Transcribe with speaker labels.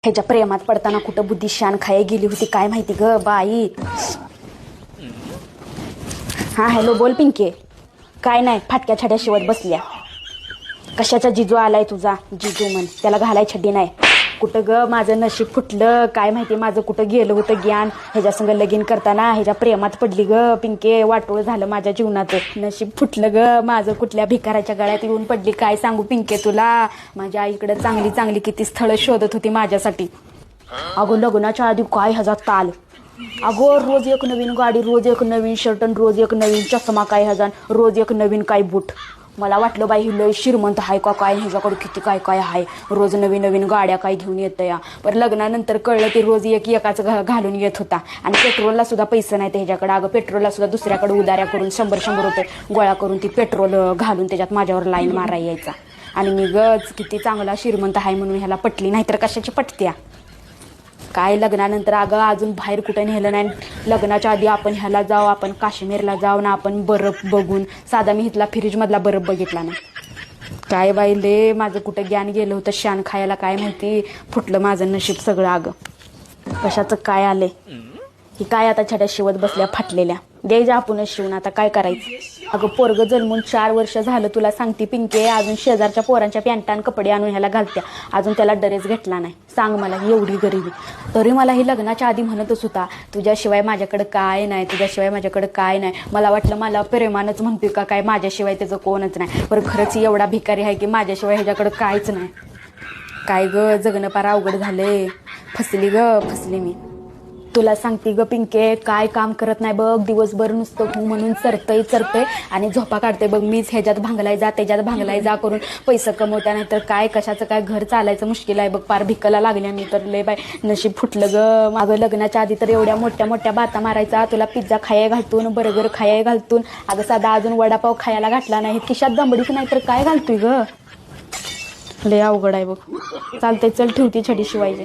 Speaker 1: ह्याच्या प्रेमात पडताना कुठं बुद्धी शान खाय गेली होती काय माहिती ग बाई. हा हॅलो बोल पिंके. काय नाही फाटक्या छड्या शिवत बसल्या. कशाचा जिजू आलाय तुझा जिजू म्हण त्याला घालाय छड्डी नाही. कुठं ग माझं नशीब फुटलं काय माहिती माझं कुठं गेलं होतं ज्ञान. ह्याच्या संग लगीन करताना ह्याच्या प्रेमात पडली ग पिंके. वाटोळ झालं माझ्या जीवनाचं. नशीब फुटलं ग माझं कुठल्या भिकाराच्या गळ्यात येऊन पडली काय सांगू पिंके तुला. माझ्या आईकडे चांगली चांगली किती स्थळं शोधत होती माझ्यासाठी. अगो लग्नाच्या आधी काय ह्याचा ताल. अगो रोज एक नवीन गाडी रोज एक नवीन शर्ट रोज एक नवीन चष्मा काय ह्याचा रोज एक नवीन काय बूट. मला वाटलं बाई ही लय श्रीमंत आहे का काय ह्याच्याकडे किती काय काय आहे रोज नवीन नवीन गाड्या काय घेऊन येतं या. पण लग्नानंतर कळलं की रोज एकाच घालून येत होता. आणि पेट्रोलला सुद्धा पैसे नाही ह्याच्याकडे. अगं पेट्रोलला सुद्धा दुसऱ्याकडे उदाऱ्या करून 100-100 रुपये गोळा करून ती पेट्रोल घालून त्याच्यात माझ्यावर लाईन मारायला यायचा. आणि मी गच किती चांगला श्रीमंत आहे म्हणून ह्याला पटली नाही तर कशाची पटत्या काय. लग्नानंतर अगं अजून बाहेर कुठं नेलं नाही. लग्नाच्या आधी आपण ह्याला जाऊ आपण काश्मीरला जाऊ ना आपण बर्फ बघून. साधा मी इथला फ्रीजमधला बर्फ बघितला नाही. काय बाई ले माझं कुठं ज्ञान गेलं होतं शान खायला काय माहिती. फुटलं माझं नशीब सगळं. अगं कशाचं काय आले ही काय आता छड्या शिवत बसल्या फाटलेल्या. द्यायच्या आपणच शिवून आता काय करायचं. अगं पोरग जन्मून 4 वर्ष झालं तुला सांगते पिंके. अजून शेजारच्या पोरांच्या पॅन्टान कपडे आणून ह्याला घालत्या. अजून त्याला ड्रेस घेतला नाही. सांग मला एवढी गरिबी. तरी मला ही लग्नाच्या आधी म्हणतच होता तुझ्याशिवाय माझ्याकडे काय नाही तुझ्याशिवाय माझ्याकडे काय नाही. मला वाटलं मला प्रेमानच म्हणतोय का काय माझ्याशिवाय त्याचं कोणच नाही. पण खरंच एवढा भिकारी आहे की माझ्याशिवाय ह्याच्याकडे कायच नाही. काय ग जगणं पार अवघड झालंय. फसली मी तुला सांगते ग पिंके. काय काम करत नाही बघ दिवसभर नुसतं हो म्हणून चरतय आणि झोपा काढते बघ. मीच ह्याच्यात भांगलाय जा त्याच्यात भांगलाय जा करून पैसे कमवत्या नाही तर काय कशाचं काय घर चालायचं मुश्किल आहे बघ. पार भिकाला लागल्या मी तर लय बाय नशीब फुटलं ग. मागं लग्नाच्या आधी तर एवढ्या मोठ्या मोठ्या बाता मारायचा. तुला पिझ्झा खाया घालतून बर्गर खाया घालतून. अगं साधा अजून वडापाव खायला घातला नाही. खिशात दमडीच नाही तर काय घालतोय ग. लय अवघड आहे बघ. चालतंय चल ठेवती छडी शिवायची.